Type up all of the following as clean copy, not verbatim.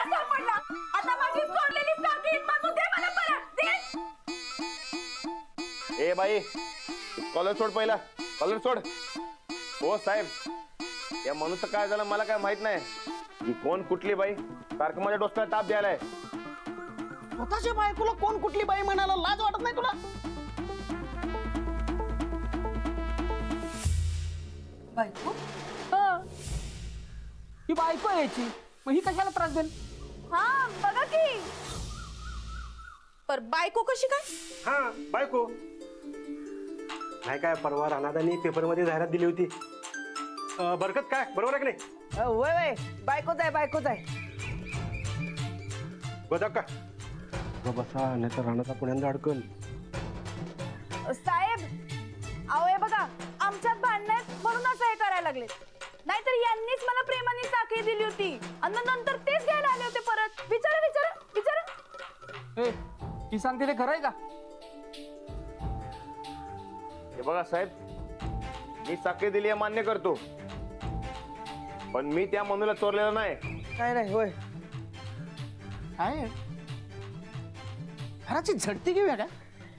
सापडला. आता माझी चोरलेली साखळी मनू दे मला परत दे. ए बाई कॉलर सोड, पहिला कॉलर सोड. हो साहेब, या मनूचं काय झालं मला काय माहित नाही. ही कोण कुठली बाई सारखं माझ्या डोसक्याला ताप द्यायलाय. स्वतःच्या बायकोला कोण कुठली बाई म्हणाला, लाज वाटत नाही तुला? बायको ही बायको यायची, मग ही कशाला त्रास देईल? हा बघा की. पर बायको कशी काय? हा बायको नाही काय, परवा राणादानी पेपर मध्ये जाहिरात दिली होती. बरकत काय बरोबर आहे की नाही? वय वय, बायकोच आहे बायकोच आहे. बघा का बसा, नाही तर राणाचा पुण्यांदा अडकल. साहेब अहो हे बघा, आमच्यात भांडण म्हणून असं हे करायला लागले. नाहीतर यांनीच मला प्रेमाने साखळी दिली होती आणि नंतर तेच घ्यायला आले होते परत. विचारा विचारा विचारा. ही सांगते ते खरं आहे का? हे बघा साहेब, मी साखळी दिली आहे मान्य करतो, पण मी त्या मनूला चोरलेलं नाही. काय नाही होय. आहे घराची झडती घेऊया का?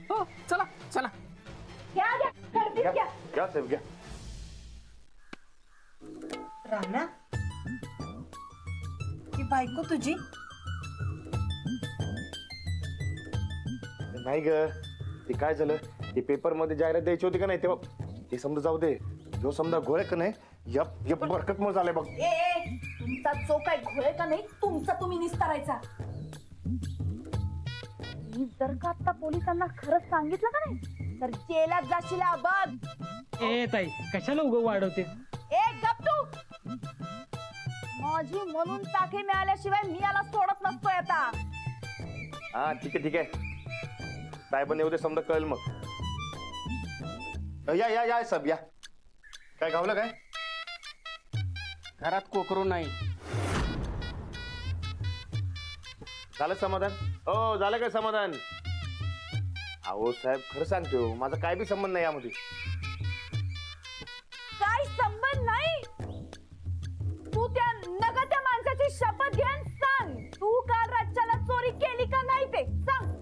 हो चला चला. घ्या घ्या गर्दीत घ्या घ्या. घ्या साहेब घ्या. राणा ही बायको तुझी? नाही ग, ते काय झालं, ते पेपर मध्ये जाहिरात द्यायची होती का नाही तेव्हा. ते समजा जाऊ दे, जो समजा घोळे का नाही यप बरकत मग झालंय बघ. ए तुमचा जो काय घोळे का नाही तुमचा तुम्ही निस्तारायचा. मी जर का आता पोलिसांना खरंच सांगितलं का नाही तर जेलात जाशील बघ. ए ताई कशाला उगव वाढवते? ए गप तू. माझी म्हणून साखळी मिळाल्याशिवाय मी याला सोडत नसतोय आता. हा ठीक आहे ठीक आहे, साहेबांनी उद्या समजा कळेल मग. या या या साहेब या. काय गावलं काय? घरात कोकरू नाही. झालं समाधान? हो झालं काय समाधान? अहो साहेब खरं सांगतो, माझा काय बी संबंध नाही यामध्ये. काय संबंध नाही? तू त्या नगत्या माणसाची शपथ घे आणि सांग, तू काल रातच्याला चोरी केली का नाही ते सांग.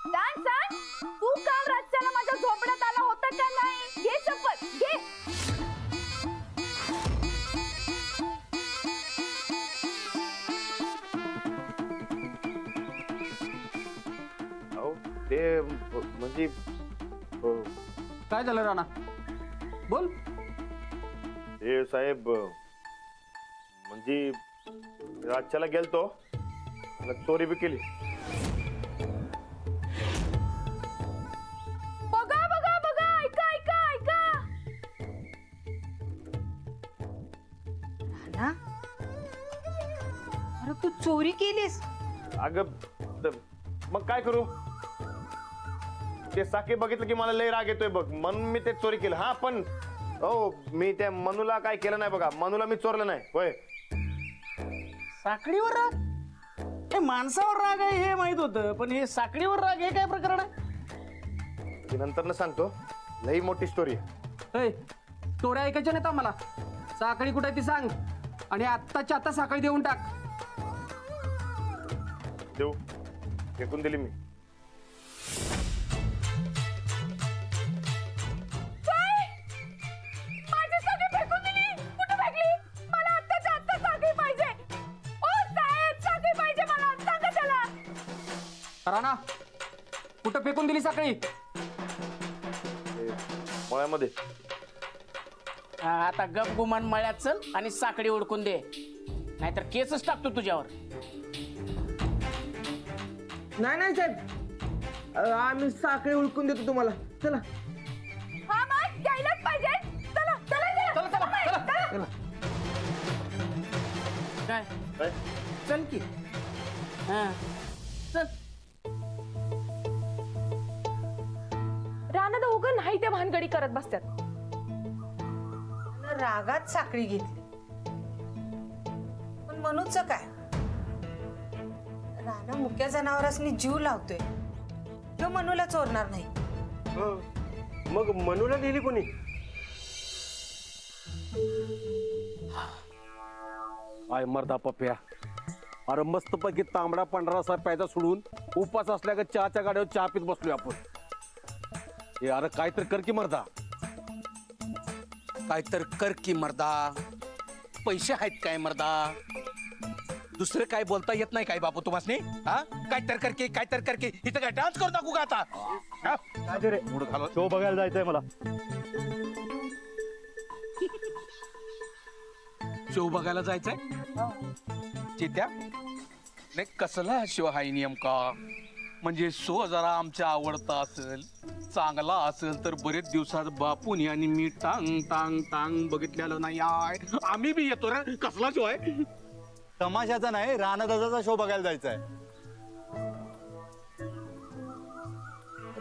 सांग सांग, तू काल रातच्याला माझ्या झोपड्यात आला होता का नाही? घे शपथ घे. अहो ते म्हणजे काय झालं राणा? बोल. ते साहेब म्हणजे रातच्याला गेलतो, चोरी बी केली. बघा बघा बघा, ऐका ऐका ऐका. राणा अरे तू चोरी केलीस? अगं मग काय करू, ते साखळी बघितलं की मला लय राग येतोय बघ, म्हणून मी ते चोरी केलं. हा पण हो मी त्या मनूला काय केलं नाही बघा, मनूला मी चोरलं नाही. होय साखळीवर राग? हे माणसावर राग आहे हे माहित होतं, पण हे साखळीवर राग हे काय प्रकरण आहे? ती नंतर सांगतो, लई मोठी स्टोरी आहे. स्टोरी ऐकायच्या नाहीत आम्हाला. साखळी कुठे ती सांग आणि आत्ताच्या आता साखळी देऊन टाक. देऊ, फेकून दिली मी. राणा कुठं फेकून दिली साखळी? मळ्यामध्ये. आता गप गुमान मळ्यात चल आणि साखळी उडकून दे, नाहीतर केसच टाकतो तुझ्यावर. नाही नाही साहेब, आम्ही साखळी उडकून देतो तुम्हाला. चला. हा मग द्यायलाच पाहिजे. चला चला चला चला चला. काय चल की. हा चल. राणा दोघं नाही त्या भानगडी करत बसतात. रागात साखळी घेतली, पण मनूच काय? राणा मुक्या जनावरांनी जीव लावतोय, तो मनूला चोरणार नाही. मग मनूला दिली कोणी? आय मर्दा पप्या, अरे मस्त पैकी तांबडा पांढरा असा प्यायचा सोडून उपास असल्या का चहाच्या गाड्यावर चहा पीत बसलोय आपण. हे अरे काय तर कर की मर्दा. काय तर कर की मर्दा. पैसे आहेत काय मर्दा? दुसरं काय बोलता येत नाही काय बापू तुम्हासनी? हा, काय तर करके काय तर करके इथं काय डान्स करू टाकू का आता? हा? शो बघायला जायचंय मला. शो बघायला जायचंय चित्या? नाही कसला शो हाय नेमका? म्हणजे शो जरा आमच्या आवडता असेल, चांगला असेल तर बरेच दिवसात बापून आणि मी टांग टांग टांग बघितलेलं नाही आहे. आम्ही बी येतो रे. कसला शो आहे? तमाशाचा नाही, रानादाचा शो बघायला जायचा आहे.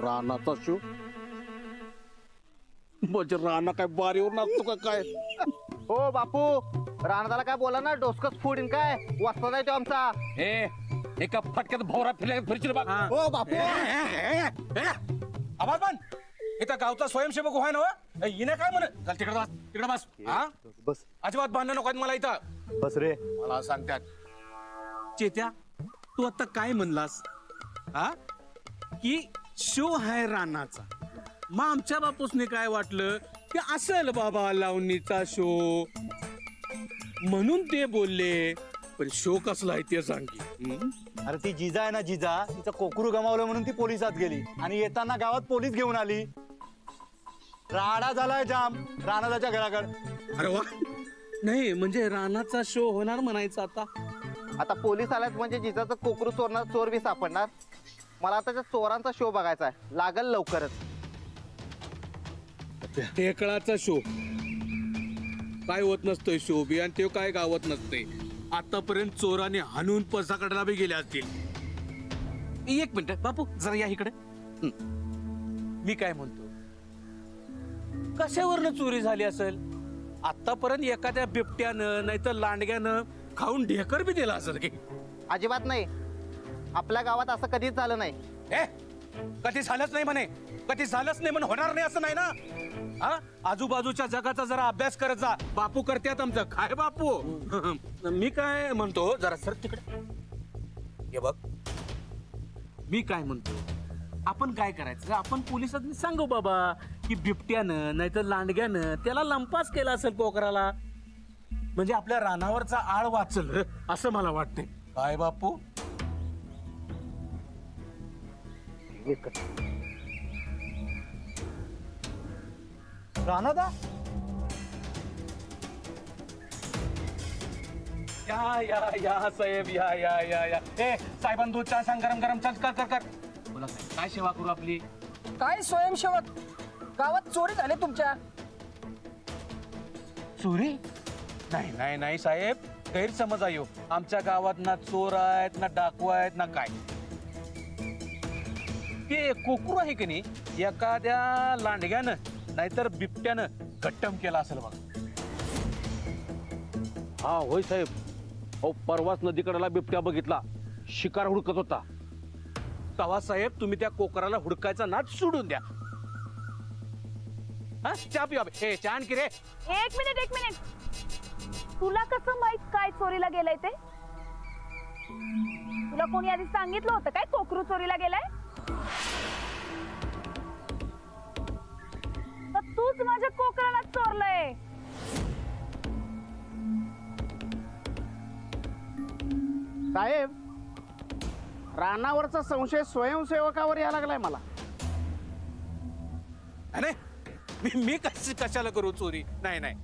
रानाचा शो म्हणजे राणा काय बारीवर नाचतो का काय? हो बापू, राणादाला काय बोला ना, डोसकच फोडीन काय. वाचता नाही तो आमचा. एका फटक्यात भोवरा फिरशील बघ. हो बापू, आवाज बंद. इथं गावचा स्वयंसेवक होय ना, हिने काय म्हण? चल तिकडे बस, तिकडे बस. हा, बस अजिबात भांडण नको आहेत मला इथं. बस रे. मला सांगतात चेत्या, तू आता काय म्हणलास? हा, की शो आहे रानाचा. मग आमच्या बापूसने काय वाटलं की असेल बाबा लावणीचा शो, म्हणून ते बोलले. पण शो कसला आहे ते सांग की. अरे ती जिजा आहे ना, जिजा, तिचं कोकरू गमावलं म्हणून ती पोलिसात गेली आणि येताना गावात पोलीस घेऊन आली. राडा झालाय जाम रानादाच्या घराकडे. अरे वा, नाही म्हणजे रानाचा शो होणार म्हणायचं आता. आता पोलीस आल्यात म्हणजे जिजाचं कोकरू चोरणार, चोर बी सापडणार. मला आता त्या चोरांचा शो बघायचा आहे. लागल लवकरच. ढेकळाचा शो काय होत नसतोय शो बी, आणि ते काय गावत नसते. आतापर्यंत चोराने हाणून पसाकडला बी गेले असतील. एक मिनिट बापू, जरा या इकडे. मी काय म्हणतो, कशावरनं चोरी झाली असेल? आतापर्यंत एखाद्या बिबट्यानं नाहीतर लांडग्यानं खाऊन ढेकर बी दिला असेल की? अजिबात नाही. आपल्या गावात असं कधीच झालं नाही. कधी झालंच नाही म्हणे, कधी झालंच नाही म्हणे, होणार नाही असं नाही ना. हा, आजूबाजूच्या जगाचा जरा अभ्यास करत जा. बापू करतात आमचं काय बापू. मी काय म्हणतो, जरा सर तिकडे हे बघ. मी काय म्हणतो, आपण काय करायचं, आपण पोलिसांनी सांगू बाबा की बिबट्यानं नाहीतर लांडग्यानं त्याला लंपास केला असेल पोखराला. म्हणजे आपल्या रानावरचा आळ वाचल असं मला वाटते. काय बापू? रानादा, या या या साहेब, या या या या. ए साहेबांना चहा सांग, गरम गरम. चल कर कर कर. बोला साहेब, काय सेवा करू आपली? काय स्वयंसेवक, गावात चोरी झाली तुमच्या. चोरी? नाही नाही नाही साहेब, गैरसमज आहे. आमच्या गावात ना चोर आहेत ना डाकू आहेत ना काय. ते कोकरू आहे की नाही, एखाद्या लांडग्यानं नाहीतर बिबट्यानं गट्टम केला असेल बघ. हा होय साहेब. अहो परवाच नदीकडेला बिबट्या बघितला, शिकार हुडकत होता. तवा साहेब तुम्ही त्या कोकराला हुडकायचा नाद सोडून द्या. हा, चहा पिवा. हे चहा आणखी रे. एक मिनिट. तुला कसं माहित काय चोरीला गेलाय ते? तुला कोणी आधी सांगितलं होतं काय कोकरू चोरीला गेलाय? तर तूच माझ्या कोकराला चोरलंय. साहेब, रानावरचा संशय स्वयंसेवकावर यायला लागलाय मला. अरे मी कशाला करू चोरी? नाही नाही.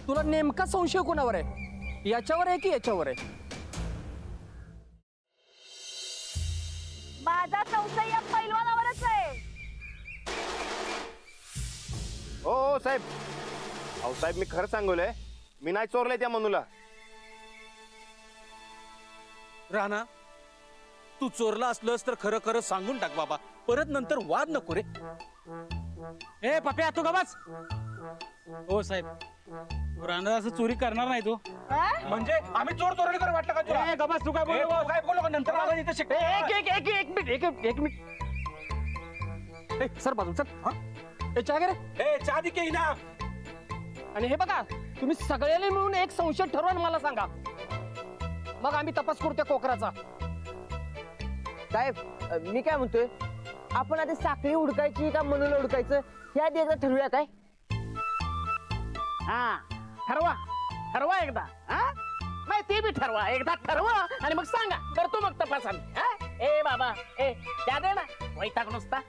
तुला नेमका संशय कोणावर आहे? याच्यावर आहे की याच्यावर आहे? माझा संशय या पैलवानावरच आहे. हो साहेब. अहो साहेब, मी खरं सांगलोय, मी नाही चोरलंय त्या मनूला. राणा, तू चोरला असलंस तर खरं खरं सांगून टाक बाबा. परत नंतर वाद नको रे. ए पप्या, तू का बस. हो साहेब, राणा असं चोरी करणार नाही तो. म्हणजे आम्ही चोर चोरी कर वाटलं का तुला? का बस, तू काय ए, बोल. साहेब बोलू का नंतर आवाज इथं शिक. एक मिनिट. सर बाजू सर. चहा घे रे. ए चहा दे की ना. आणि हे बघा तुम्ही सगळ्याला मिळून एक संशय ठरवा आणि मला सांगा, मग आम्ही तपास करू त्या कोकराचा. साहेब मी काय म्हणतोय, आपण आधी साखळी उडकायची का मनूला उडकायचं या आधी एकदा ठरवूया काय? हा ठरवा ठरवा एकदा. हा नाही ते बी ठरवा, एकदा ठरवा आणि मग सांगा, करतो मग तपास आम्ही. ए बाबा ए त्या दे ना वैताग नुसता.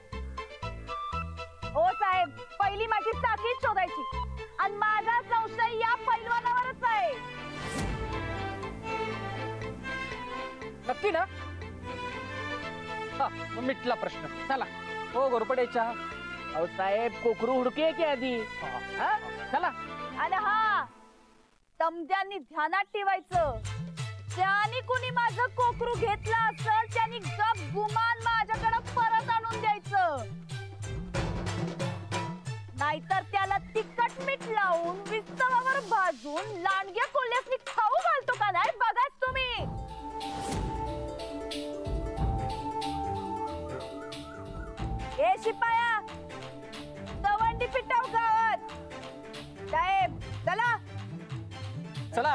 हो साहेब, पहिली माझी चाकीच शोधायची आणि माझा संशय या पैलवानावरच आहे. नक्की ना? हा मग मिटला प्रश्न. चला हो घोरपड्याच्या. अहो साहेब कोकरू हुडके की आधी. हा चला. आणि हा तमद्यांनी ध्यानात ठेवायचं, ज्याने कुणी माझं कोकरू घेतलं असेल त्यांनी गप गुमान माझ्याकडे परत आणून द्यायचं, नाहीतर त्याला तिखट मीठ लावून विस्तवावर भाजून लांडग्या कोल्ह्यासनी खाऊ घालतो का नाही बघाच तुम्ही. ए शिपाया, दवंडी पिटाव गावात. साहेब चला. चला.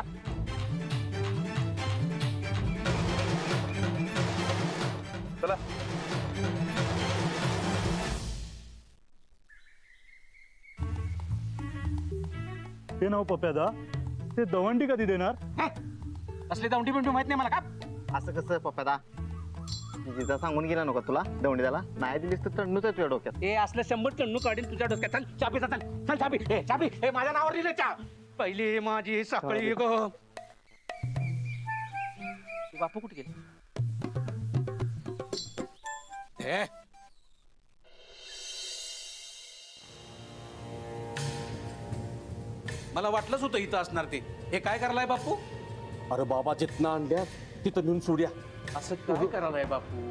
चला. ते नाव पप्यादा, ते दवंडी कधी देणार? असली दवंडी बिंडी माहित नाही मला का? असं कसं पप्पादा, जिजा सांगून गेला नका तुला दवंडी द्याला? नाही दिलीस तर टन्नूच आहे तुझ्या डोक्यात. ए असलं 100 टन्नू काढीन तुझ्या डोक्यात. चल चाबी चल चल चाबी. ए चाबी ए माझ्या नावावर लिहिले चा. पहिली माझी साखळी गो. बापू कुठे गेले? हे मला वाटलंच होतं इथं असणार ते. हे काय करायलाय बापू? अरे बाबा जिथनं आणल्या तिथं नेऊन सोड्या. असं काय करायलाय बापू?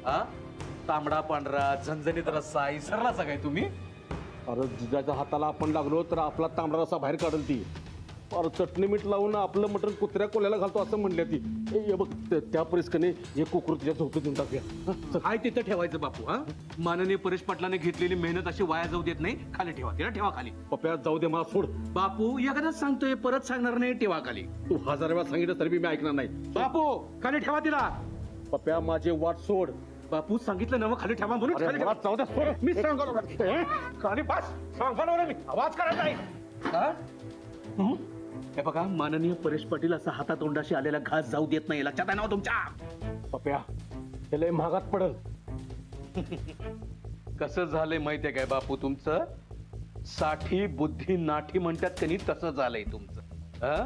हा तांबडा पांढरा झणझणीत रस्सा इसरलाचा काय तुम्ही? अरे जिजाच्या हाताला आपण लागलो तर आपला तांबडा रस्सा बाहेर काढल ती. अरे चटणी मीठ लावून आपलं मटण कुत्र्या कोल्याला घालतो असं म्हणल्या ती. हे बघ त्या परिस्कने हे कुकर तुझ्या झोपी देऊन टाकूया. हाय तिथं ठेवायचं बापू. हा माननीय परेश पाटलाने घेतलेली मेहनत अशी वाया जाऊ देत नाही. खाली ठेवा, तिला ठेवा खाली. पप्या जाऊ दे मला सोड. बापू एखादाच सांगतोय, परत सांगणार नाही. ठेवा खाली. तू 1000 वेळा सांगितलं तरी मी ऐकणार नाही. बापू खाली ठेवा तिला. पप्या माझे वाट सोड. बापू सांगितलं ना मग खाली ठेवा म्हणून. अरे खाली ठेवा. जाऊ दे सोड. मी सांगलो खाली पास सांगलो ना मी. आवाज करायचा नाही. हा? हे बघा माननीय परेश पाटील असा हातातोंडाशी आलेला घास जाऊ देत नाही. लक्षात आहे ना तुमच्या? पप्या हे लय महागात पडल. कसं झालंय माहितीये काय बापू तुमचं? साठी बुद्धी नाठी म्हणतात कनी तसं झालंय तुमचं. हा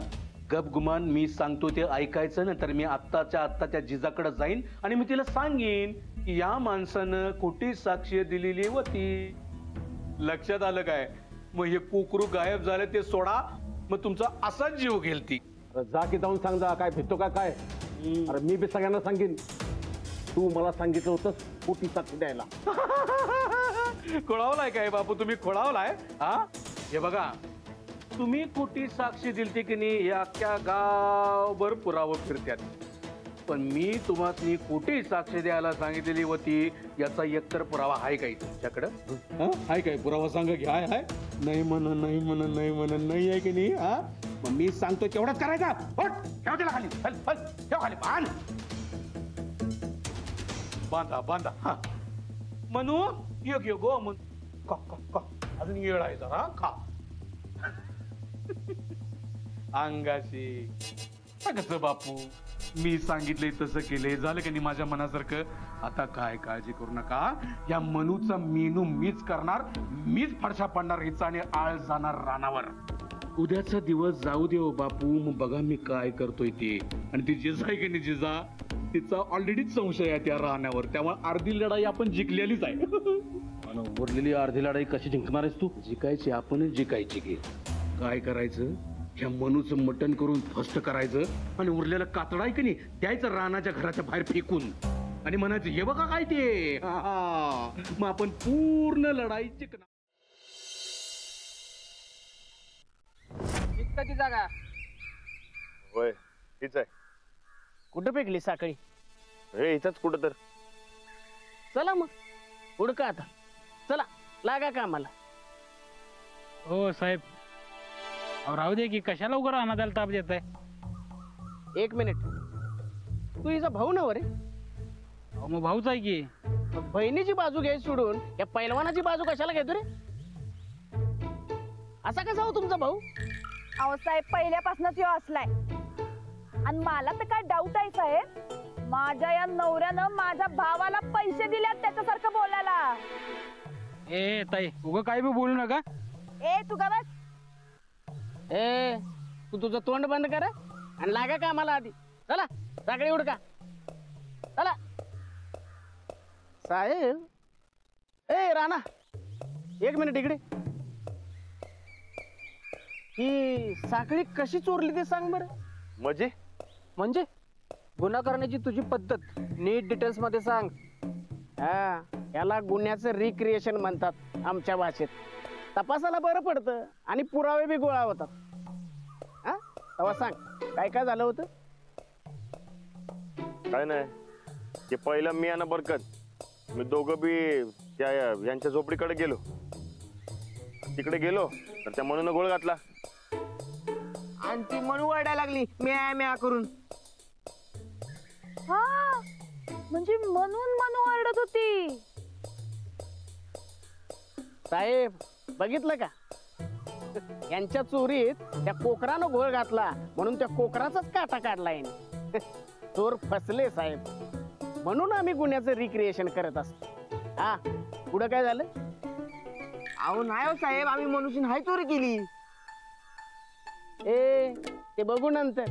गप गुमान मी सांगतो ते ऐकायचं ना. तर मी आत्ताच्या आत्ता त्या जिजाकडे जाईन आणि मी तिला सांगेन की या माणसानं खोटी साक्ष दिलेली होती. लक्षात आलं काय? मग हे कुकरू गायब झाले ते सोडा, मग तुमचा असाच जीव घेईल ती. जा की जाऊन सांग जा. काय भेटतो का काय? अरे मी बी सगळ्यांना सांगेन तू मला सांगितलं होतं खोटी साक्ष द्यायला. खोळावलाय काय बापू तुम्ही? खोळावलाय. हा हे बघा तुम्ही खोटी साक्षी दिलती की नाही हे अख्ख्या गावभर पुरावं फिरत्यात. पण मी तुम्हाला खोटी साक्ष द्यायला सांगितलेली होती याचा एकतर पुरावा आहे काही तुमच्याकडं? हाय काय पुरावा? सांगा की. हाय हाय. नाही म्हण नाही म्हण नाही म्हण नाही आहे की नाही? हा मग मी सांगतो तेवढंच करायचा. ठेव तिला खाली. ठेव खाली. बांधा बांधा. हा म्हणू एक गो म्हणून अजून येळायचा. हा खा अंगाशी. कसं बापू मी सांगितलंय तसं केलंय झालं की नाही माझ्या मनासारखं. आता काय काळजी करू नका. या मनूचा मेनू मीच करणार. मीच फडशा पडणार हिचा आणि आळ जाणार रानावर. उद्याचा दिवस जाऊ दे बापू. मग बघा मी काय करतोय ते. आणि ती जिजा आहे की नाही जिजा तिचा ऑलरेडीच संशय आहे त्या राहण्यावर. त्यामुळे अर्धी लढाई आपण जिंकलेलीच आहे. उरलेली अर्धी लढाई कशी जिंकणार आहेस तू? जिकायची आपणच जिकायची की. काय करायचं? ह्या मनूचं मटण करून फस्त करायचं आणि उरलेलं कातडा आहे की नाही द्यायचं रानाच्या घराच्या बाहेर फेकून आणि म्हणायचं हे बघा काय ते. मग आपण पूर्ण लढाई जिंकणार. ती जागा होय हीच आहे. कुठं फेकली साखळी? हे इथंच कुठं तर. चला मग उडका आता. चला लागा का आम्हाला. हो साहेब अहो, राहू दे की कशाला उगा अनाथाला ताप देत आहे. एक मिनिट, तू हिचा भाऊ नव रे? मग भाऊच आहे की. मग बहिणीची बाजू घ्यायची सोडून या पैलवानाची बाजू कशाला घेतो रे? असा कसा हो तुमचा भाऊ? अहो साहेब, पहिल्यापासूनच ह्यो असलाय. आणि मला तर काय डाऊट आहे साहेब, माझ्या या नवऱ्यानं माझ्या भावाला पैसे दिल्यात त्याच्यासारखं बोलायला. ए ताई, उगा काय बी बोलू नका. ए तू का बस. ए तू तुझं तोंड बंद कर आणि लागा का आम्हाला आधी. चला साखळी उडका. चला साहेब. ए राणा, एक मिनिट इकडे. ही साखळी कशी चोरली ते सांग बरं. म्हणजे गुन्हा करण्याची तुझी पद्धत नीट डिटेल्स मध्ये सांग. हा, याला गुन्ह्याचं रिक्रिएशन म्हणतात आमच्या भाषेत. तपासाला बरं पडतं आणि पुरावे बी गोळा होतात. हा, तेव्हा सांग काय काय झालं होतं. काय नाही, ते पहिलं मी आणि बरकत मी दोघं बी त्या यांच्या झोपडीकडे गेलो. तिकडे गेलो तर त्या म्हणून गोळ घातला आणि ती म्हणू ओरडायला लागली म्या म्या करून. हा, म्हणजे म्हणून ओरडत होती. साहेब बघितलं का, यांच्या चोरीत त्या कोकरानं घोळ घातला म्हणून त्या कोकराचाच काटा काढला याने. चोर फसले साहेब, म्हणून आम्ही गुन्ह्याचं रिक्रिएशन करत असतो. हा, पुढं काय झालं? अहो नाही हो साहेब, आम्ही मनुष्य हाय चोरी केली. ए ते बघू नंतर.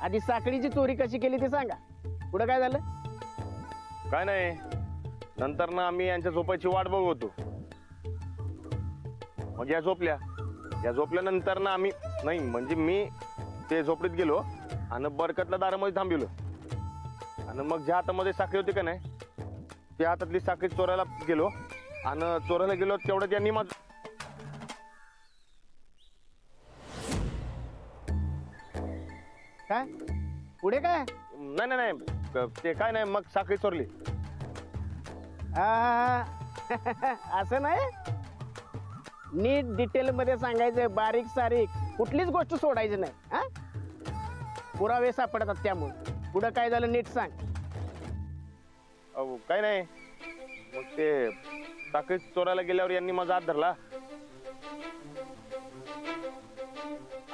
आधी साखळीची चोरी कशी केली ते सांगा. पुढं काय झालं? काय नाही, नंतर ना आम्ही यांच्या झोपायची वाट बघत होतो. मग या झोपल्यानंतर ना आम्ही नाही म्हणजे मी ते झोपडीत गेलो आणि बरकतला दारामध्ये थांबिलो. आणि मग ज्या हातामध्ये साखळी होती का नाही, त्या हातातली साखळी चोरायला गेलो. आणि चोरायला गेलो तेवढ्यात यांनी माझ काय पुढे काय? नाही ते काय नाही, मग साखळी चोरली. असं नाही, नीट डिटेल मध्ये सांगायचं, बारीक सारीक कुठलीच गोष्ट सोडायची नाही. हा, पुरावे सापडतात त्यामुळे. पुढं काय झालं नीट सांग. काय नाही, मग ते साखळी चोरायला गेल्यावर यांनी माझा हात धरला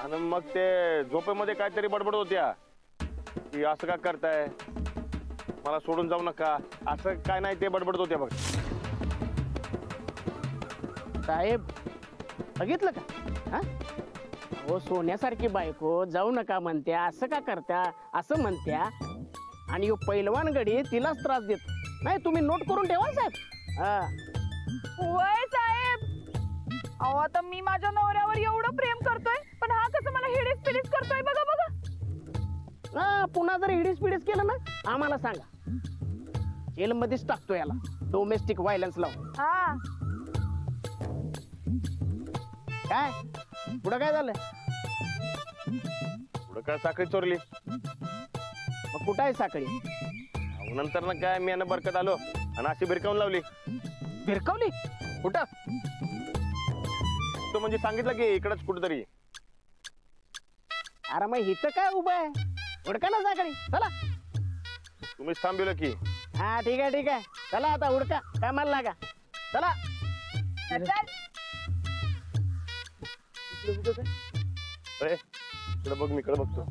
आणि मग ते झोपेमध्ये काहीतरी बडबड होत्या की असं का करताय, मला सोडून जाऊ नका, असं काय नाही ते बडबडत होत्या बघ. साहेब बघितलं का? हा, हो, सोन्यासारखी बायको जाऊ नका म्हणत्या, असं का करत्या असं म्हणत्या, आणि यो पैलवान गडी तिलाच त्रास देत नाही. तुम्ही नोट करून ठेवा साहेब. हा, वय साहेब, अहो आता मी माझ्या नवऱ्यावर एवढं प्रेम करतोय, पण हा कसं मला हिडीस पिडीस करतोय. बघा बघा. हा, पुन्हा जर हिडीस पिडीस केलं ना आम्हाला सांगा, जेलमध्येच टाकतो याला डोमेस्टिक व्हायलन्स लावून. हा, काय पुढं काय झालं? पुढं काय साखळी चोरली. मग कुठं आहे साखळी? नंतर ना काय मी आणि बरकत आलो आणि अशी भिरकावून लावली. भिरकावली कुठं? तो म्हणजे सांगितलं की इकडच कुठेतरी. अरे मग हिथं काय उभं आहे? उडका ना साखळी. चला तुम्हीच थांबवलं की. हा, ठीक आहे ठीक आहे, चला आता उडका, कामाला लागा. चला. चल. इकडे बघ, मी इकडे बघतो.